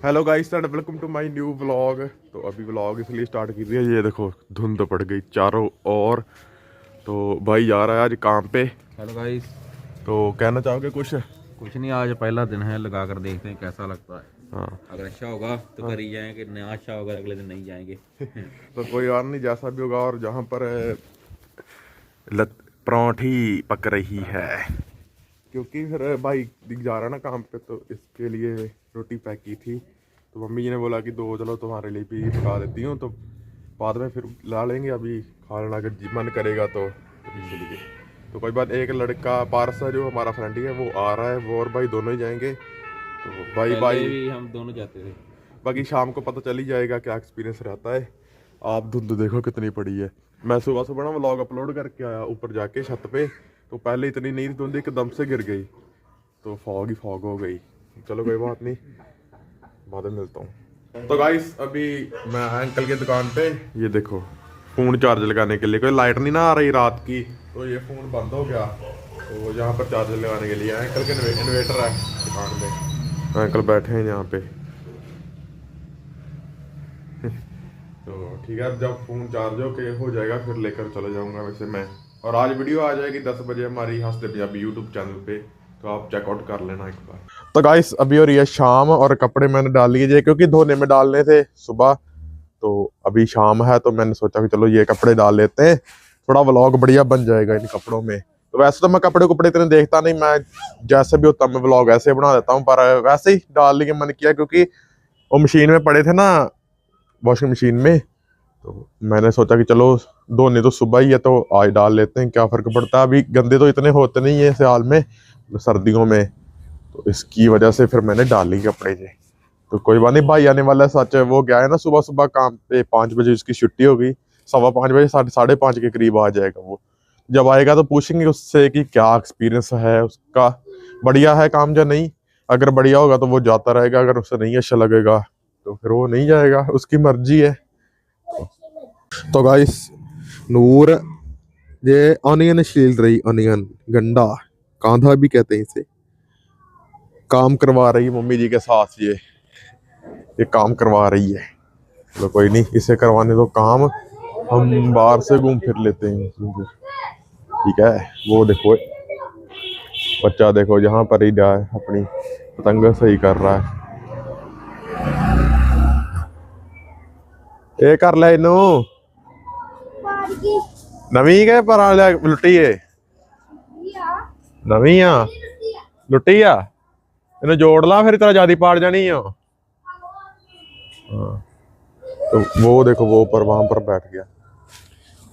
Hello guys and welcome to my new vlog. तो अभी vlog इसलिए स्टार्ट की है, ये देखो धुंध पड़ गई चारों ओर। तो भाई जा रहा है आज काम पे। Hello guys. तो कहना चाहोगे कुछ? कुछ नहीं, आज पहला दिन है, लगा कर देखते हैं कैसा लगता है। हाँ अगर अच्छा होगा तो कर ही जाएंगे, नहीं अच्छा होगा अगले दिन नहीं जाएंगे। तो कोई बात नहीं, जैसा भी होगा। और जहाँ पर परांठी पक रही है, क्योंकि फिर भाई दिख जा रहा है ना काम पे, तो इसके लिए रोटी पैक की थी। तो मम्मी जी ने बोला कि दो चलो तुम्हारे लिए भी पका देती हूँ, तो बाद में फिर ला लेंगे, अभी खा लेना अगर मन करेगा तो इसलिए। तो कोई बात, एक लड़का पारस है जो हमारा फ्रेंड ही है, वो आ रहा है, वो और भाई दोनों ही जाएंगे। तो भाई पहले भी हम दोनों जाते थे। बाकी शाम को पता चल ही जाएगा क्या एक्सपीरियंस रहता है। आप धुंध देखो कितनी पड़ी है। मैं सुबह सुबह ना व्लॉग अपलोड करके आया ऊपर जाके छत पे, तो पहले इतनी नहीं थी धुंध, एकदम से गिर गई, तो फॉग ही फॉग हो गई। चलो कोई बात नहीं, बाद में मिलता हूँ। तो गाइस अभी मैं अंकल की दुकान पे, ये देखो फ़ोन चार्ज लगाने के लिए, कोई लाइट नहीं ना आ रही रात की, तो ये फ़ोन बंद हो गया। तो यहाँ पर चार्जर लगाने के लिए अंकल के इन्वेटर है दुकान में, अंकल बैठे हैं यहाँ पे। तो ठीक है, जब फ़ोन चार्ज हो जाएगा फिर लेकर चले जाऊँगा वैसे मैं। और आज वीडियो आ जाएगी 10 बजे हमारी हंसते पंजाबी यूट्यूब चैनल पे, तो आप चेकआउट कर लेना एक बार। तो गाइस अभी हो रही है शाम, और कपड़े मैंने डाल लिए क्योंकि धोने में डालने थे सुबह। तो अभी शाम है, तो मैंने सोचा कि चलो ये कपड़े डाल लेते हैं, थोड़ा व्लॉग बढ़िया बन जाएगा इन कपड़ों में। तो वैसे तो मैं कपड़े इतने देखता नहीं, मैं जैसे भी होता मैं व्लॉग ऐसे बना देता हूँ, पर वैसे ही डालने का मन किया क्योंकि वो मशीन में पड़े थे ना, वॉशिंग मशीन में। तो मैंने सोचा कि चलो धोने तो सुबह ही है, तो आज डाल लेते हैं, क्या फ़र्क पड़ता है। अभी गंदे तो इतने होते नहीं है सियाल में, सर्दियों में, तो इसकी वजह से फिर मैंने डाल ली कपड़े जे। तो कोई बात नहीं, भाई आने वाला है, सच है वो गया है ना सुबह सुबह काम पे, 5 बजे उसकी छुट्टी होगी, 5:15 बजे, 5:30 के करीब आ जाएगा वो। जब आएगा तो पूछेंगे उससे कि क्या एक्सपीरियंस है उसका, बढ़िया है काम या नहीं। अगर बढ़िया होगा तो वो जाता रहेगा, अगर उसे नहीं अच्छा लगेगा तो फिर वो नहीं जाएगा, उसकी मर्जी है। तो गाइस नूर ये ऑनियन छील रही, ऑनियन गंडा कांधा भी कहते हैं इसे, काम करवा रही है मम्मी जी के साथ। ये काम करवा रही है, तो कोई नहीं, इसे करवाने दो काम, हम बाहर से घूम फिर लेते हैं। ठीक है, वो देखो बच्चा, देखो यहाँ पर ही जाए अपनी पतंग सही कर रहा है। ये कर ले इनू नवी के पर लुटी है, नवी आ लुटी आ, इन्हें जोड़ ला फिर तरह ज्यादा पाड़ जानी है। हाँ, तो वो देखो वो पर वहां पर बैठ गया,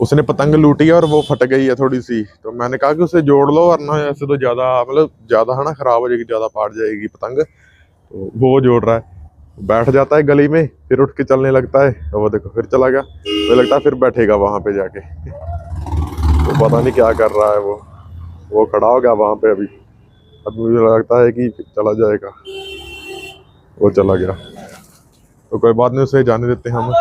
उसने पतंग लूटी है और वो फट गई है थोड़ी सी। तो मैंने कहा कि उसे जोड़ लो, वरना ऐसे तो ज्यादा मतलब ज्यादा है ना, खराब हो जाएगी, ज्यादा पाट जाएगी पतंग। तो वो जोड़ रहा है, बैठ जाता है गली में, फिर उठ के चलने लगता है, तो वो देखो फिर चला गया। मुझे लगता है फिर बैठेगा वहां पे जाके, तो पता नहीं क्या कर रहा है वो खड़ा हो गया वहां पे अभी। अब मुझे लगता है कि चला जाएगा, वो चला गया। तो कोई बात नहीं, उसे जाने देते हैं हम।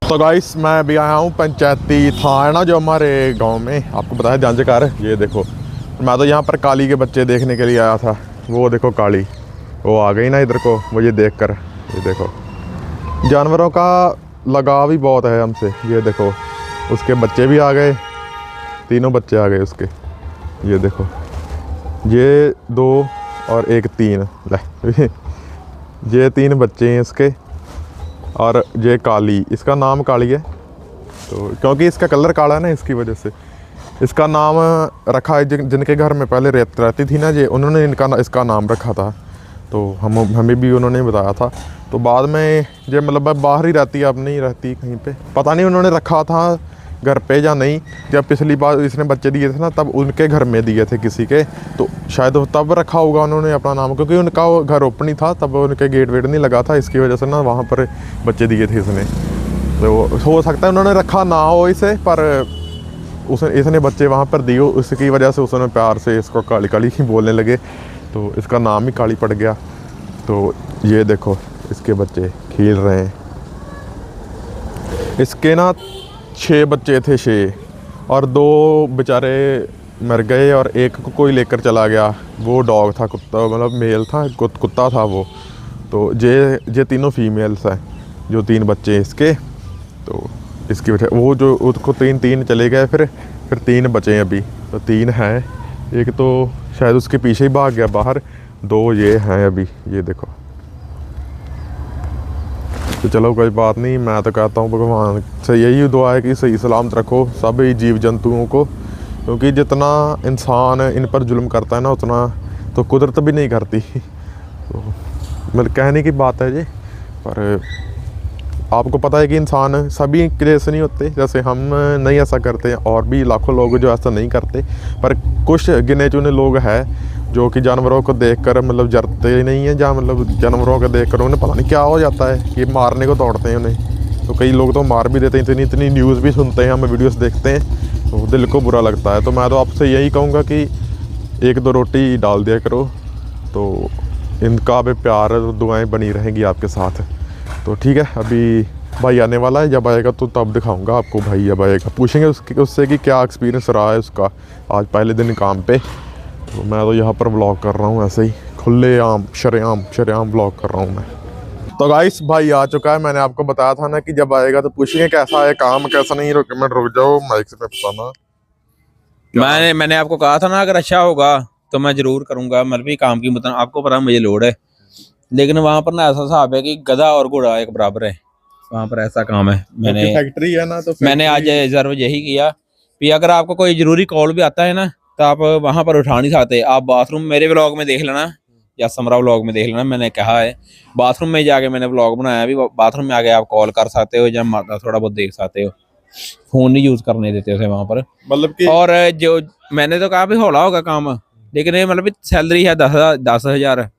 तो गाइस मैं अभी आया हूँ पंचायती था है ना जो हमारे गांव में, आपको पता है जांजकार। ये देखो मैं तो यहाँ पर काली के बच्चे देखने के लिए आया था। वो देखो काली, वो आ गई ना इधर को मुझे देख कर। ये देखो जानवरों का लगाव ही बहुत है हमसे। ये देखो उसके बच्चे भी आ गए, तीनों बच्चे आ गए उसके। ये देखो ये 2 और 1 3 ले ये 3 बच्चे हैं इसके। और ये काली, इसका नाम काली है, तो क्योंकि इसका कलर काला है ना, इसकी वजह से इसका नाम रखा है। जिनके घर में पहले रहती थी ना, ये उन्होंने इसका नाम रखा था। तो हमें भी उन्होंने बताया था। तो बाद में ये मतलब बाहर ही रहती है, अब नहीं रहती कहीं पे, पता नहीं उन्होंने रखा था घर पे या नहीं। जब पिछली बार इसने बच्चे दिए थे ना, तब उनके घर में दिए थे किसी के, तो शायद तब रखा होगा उन्होंने अपना नाम, क्योंकि उनका घर ओपन ही था, तब उनके गेट वेट नहीं लगा था, इसकी वजह से ना वहाँ पर बच्चे दिए थे इसने। तो हो सकता है उन्होंने रखा ना हो इसे, पर इसने बच्चे वहाँ पर दिए, उसकी वजह से उसने प्यार से इसको काली काली ही बोलने लगे, तो इसका नाम ही काली पड़ गया। तो ये देखो इसके बच्चे खेल रहे हैं। इसके ना 6 बच्चे थे, 6, और 2 बेचारे मर गए और एक को कोई लेकर चला गया। वो डॉग था, कुत्ता मतलब मेल था, कुत्ता था वो। तो ये तीनों फीमेल्स हैं, जो 3 बच्चे हैं इसके। तो इसकी वजह वो जो उसको 3 चले गए, फिर 3 बचे हैं अभी। तो 3 हैं, एक तो शायद उसके पीछे ही भाग गया बाहर, 2 ये हैं अभी, ये देखो। तो चलो कोई बात नहीं, मैं तो कहता हूँ भगवान से यही दुआ है कि सही सलामत रखो सभी जीव जंतुओं को, क्योंकि जितना इंसान इन पर जुल्म करता है ना, उतना तो कुदरत भी नहीं करती। तो मतलब कहने की बात है जी, पर आपको पता है कि इंसान सभी के जैसे नहीं होते। जैसे हम नहीं ऐसा करते हैं, और भी लाखों लोग जो ऐसा नहीं करते, पर कुछ गिने चुने लोग हैं जो कि जानवरों को देखकर मतलब जरते ही नहीं हैं, जहाँ मतलब जानवरों को देखकर उन्हें पता नहीं क्या हो जाता है कि मारने को दौड़ते हैं उन्हें। तो कई लोग तो मार भी देते हैं, इतनी न्यूज़ भी सुनते हैं, हम वीडियोस देखते हैं, तो दिल को बुरा लगता है। तो मैं तो आपसे यही कहूँगा कि 1-2 रोटी डाल दिया करो, तो इनका भी प्यार और दुआएँ बनी रहेंगी आपके साथ। तो ठीक है, अभी भाई आने वाला है, जब आएगा तो तब दिखाऊंगा आपको। भाई जब आएगा पूछेंगे उससे कि क्या एक्सपीरियंस रहा है उसका आज पहले दिन काम पे। तो मैं तो यहाँ पर व्लॉग कर रहा हूँ, ऐसे ही खुलेआम शरेआम व्लॉग कर रहा हूँ मैं। तो गाइस भाई आ चुका है, मैंने आपको बताया था ना कि जब आएगा तो पूछेंगे कैसा है काम, कैसा नहीं। रुक जाओ माइक से बताना। मैंने आपको कहा था ना, अगर अच्छा होगा तो मैं जरूर करूंगा। मतलब भी काम की मतलब आपको पता मुझे लोड है, लेकिन वहाँ पर ना ऐसा हिसाब है कि गधा और घोड़ा एक बराबर है। वहाँ पर ऐसा काम है। मैंने फैक्ट्री है ना, तो मैंने आज रिजर्व यही किया कि अगर आपको कोई जरूरी कॉल भी आता है ना, तो आप वहाँ पर उठा नहीं सकते। आप बाथरूम मेरे व्लॉग में देख लेना या समरा व्लॉग में देख लेना, मैंने कहा है बाथरूम में जाके मैंने व्लॉग बनाया भी, बाथरूम में आके आप कॉल कर सकते हो या थोड़ा बहुत देख सकते हो। फोन नहीं यूज करने देते उसे वहाँ पर, मतलब कि और जो मैंने तो कहा भी हौला होगा काम, लेकिन ये मतलब सैलरी है 10,000।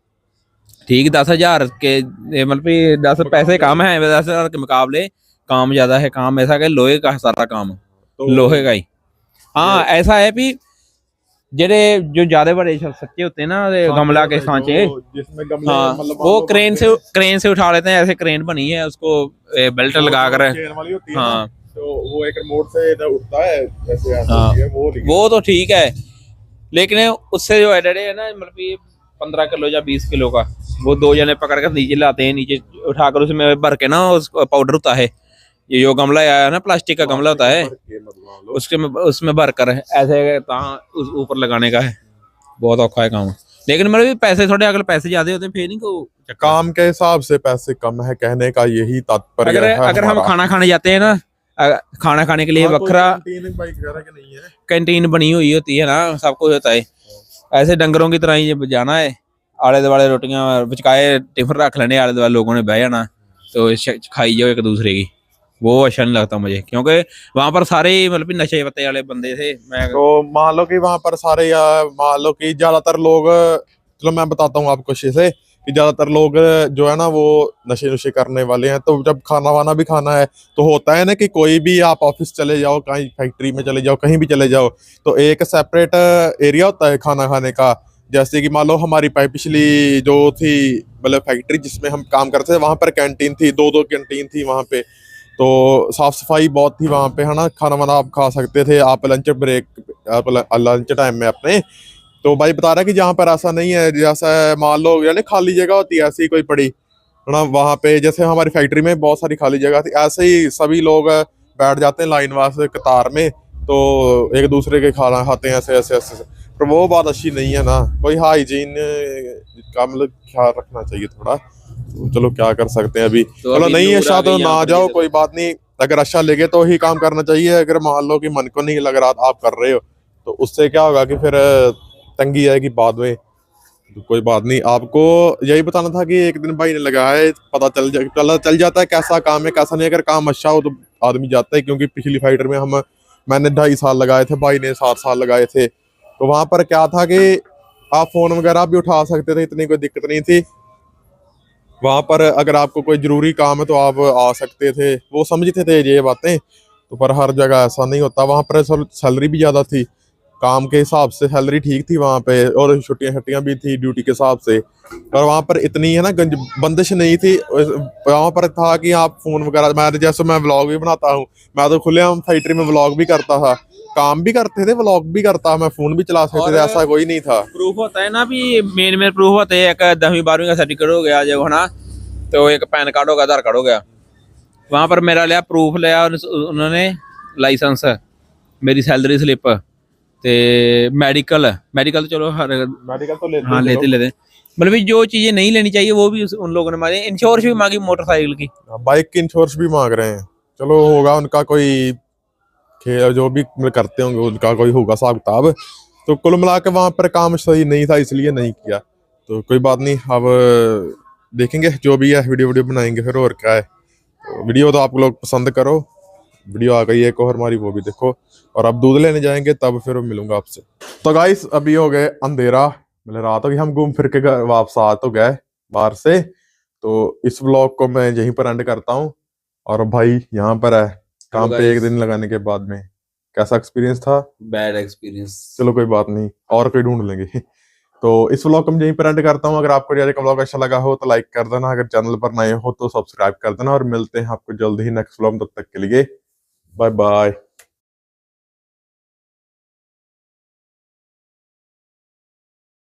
ठीक 10,000 के मतलब 10 पैसे कम है, 10,000 के मुकाबले काम ज्यादा है। काम ऐसा कि लोहे का सारा काम तो लोहे का ही। हाँ ऐसा है भी, जेडे जो ज्यादा बड़े सच्चे होते हैं ना गमला के सांचे, जिसमें गमले हाँ मतलब वो क्रेन से उठा लेते हैं। ऐसे क्रेन बनी है, उसको बेल्ट लगा कर। वाली होती है हाँ ना, तो वो एक रिमोट से इधर उठता है, जैसे ऐसे हाँ होती है, वो तो ठीक है, लेकिन उससे जो एडेड है ना मतलब 15 किलो या 20 किलो का, वो 2 जने पकड़ कर नीचे लाते हैं, नीचे उठाकर उसमें भर के ना उस पाउडर होता है, ये जो गमला आया है ना प्लास्टिक का गमला होता है, उसके उसमें भर कर ऐसे उस ऊपर लगाने का है। बहुत औखा है काम, लेकिन मतलब भी पैसे थोड़े, अगर पैसे ज्यादा होते हैं फिर नहीं को काम के हिसाब से पैसे कम है, कहने का यही तात्पर्य है। अगर हम खाना खाने जाते हैं ना, खाना खाने के लिए वखरा कैंटीन बनी हुई होती है ना, सब कुछ होता है। ऐसे डंगरों की तरह ही जाना है, आले दुआले रोटियां बिचकाए टिफिन रख लेने, आले दुआले लोगों ने बह जाना, तो खाई जाओ एक दूसरे की। वो अच्छा नहीं लगता मुझे, क्योंकि वहां पर सारे मतलब नशे पत्ते वाले बंदे थे। मैं तो मान लो कि वहां पर सारे मान लो कि ज्यादातर लोग, चलो मैं बताता हूँ आपको अच्छे से कि ज्यादातर लोग जो है ना वो नशे करने वाले हैं। तो जब खाना वाना भी खाना है तो होता है ना कि कोई भी आप ऑफिस चले जाओ, कहीं फैक्ट्री में चले जाओ, कहीं भी चले जाओ, तो एक सेपरेट एरिया होता है खाना खाने का। जैसे कि मान लो हमारी पिछली जो थी मतलब फैक्ट्री जिसमें हम काम करते थे, वहां पर कैंटीन थी, 2-2 कैंटीन थी वहां पे। तो साफ सफाई बहुत थी वहाँ पे, है ना। खाना वाना आप खा सकते थे, आप लंच ब्रेक, आप लंच टाइम में अपने। तो भाई बता रहा है कि जहाँ पर ऐसा नहीं है, जैसा मान लो यानी खाली जगह होती है ऐसी कोई पड़ी, है ना। वहाँ पे जैसे हमारी फैक्ट्री में बहुत सारी खाली जगह थी, ऐसे ही सभी लोग बैठ जाते हैं लाइन वार से कतार में, तो एक दूसरे के खाना खाते हैं ऐसे ऐसे ऐसे। पर वो बात अच्छी नहीं है ना, कोई हाइजीन का मतलब ख्याल रखना चाहिए थोड़ा। तो चलो क्या कर सकते हैं अभी, तो चलो अभी नहीं नूर अच्छा आ तो गई ना यहाँ पर, जाओ, ये कोई बात नहीं। अगर अच्छा लगे तो ही काम करना चाहिए। अगर मान लो कि मन को नहीं लग रहा आप कर रहे हो, तो उससे क्या होगा कि फिर तंगी आएगी बाद में। तो कोई बात नहीं, आपको यही बताना था कि एक दिन भाई ने लगाया है, पता चल जाता है कैसा काम है कैसा नहीं। अगर काम अच्छा हो तो आदमी जाता है, क्योंकि पिछली फाइटर में मैंने 2.5 साल लगाए थे, भाई ने 7 साल लगाए थे। तो वहां पर क्या था कि आप फोन वगैरह भी उठा सकते थे, इतनी कोई दिक्कत नहीं थी वहां पर। अगर आपको कोई जरूरी काम है तो आप आ सकते थे, वो समझते थे ये बातें। तो पर हर जगह ऐसा नहीं होता, वहां पर सैलरी भी ज्यादा थी, काम के हिसाब से सैलरी ठीक थी वहां पे, और छुट्टियां भी थी ड्यूटी के हिसाब से। पर वहां पर इतनी है ना बंदिश नहीं थी। वहां पर था कि आप फोन वगैरह, मैं जैसे मैं व्लॉग भी बनाता हूँ, मैं तो खुले हम फैक्ट्री में व्लॉग भी करता था, काम भी करते थे, व्लॉग भी करता, मैं फोन भी चला सकते और थे, ऐसा कोई नहीं था। प्रूफ होता है ना भी मेन प्रूफ होते हैं, एक 10वीं 12वीं का सर्टिफिकेट हो गया जो है ना, तो एक पैन कार्ड हो गया, आधार कार्ड हो गया। वहाँ पर मेरा लिया प्रूफ लिया उन्होंने, लाइसेंस, मेरी सैलरी स्लिप, ते मेडिकल तो चलो हर मेडिकल तो लेते हाँ ही लेते चलो। लेते, मतलब भी जो चीजें नहीं लेनी चाहिए वो भी उन लोगों ने मांगी। इंश्योरेंस भी मांगी मोटरसाइकिल की। बाइक की इंश्योरेंस भी मांग रहे हैं। चलो होगा उनका कोई खेल, जो भी करते होंगे उनका कोई होगा हिसाब किताब। तो कुल मिला के वहां पर काम सही नहीं था, इसलिए नहीं किया। तो कोई बात नहीं, अब देखेंगे जो भी है, वीडियो बनाएंगे फिर, और क्या है। तो वीडियो तो आप लोग पसंद करो। वीडियो आ गई है एक और हमारी, वो भी देखो। और अब दूध लेने जाएंगे तब फिर मिलूंगा आपसे। तो गाइस अभी हो गए अंधेरा, मतलब रात हो गई, हम घूम फिर के घर वापस आ तो गए बाहर से। तो इस व्लॉग को मैं यहीं पर एंड करता हूँ। और भाई यहाँ पर है काम पे एक दिन लगाने के बाद में, कैसा एक्सपीरियंस था? Bad experience. चलो कोई बात नहीं, और कोई ढूंढ लेंगे। तो इस व्लॉग को मैं यहीं पर एंड करता हूँ। अगर आपको आज का व्लॉग अच्छा लगा हो तो लाइक कर देना, अगर चैनल पर नए हो तो सब्सक्राइब कर देना, और मिलते हैं आपको जल्द ही नेक्स्ट व्लॉग। तब तक के लिए बाय बाय।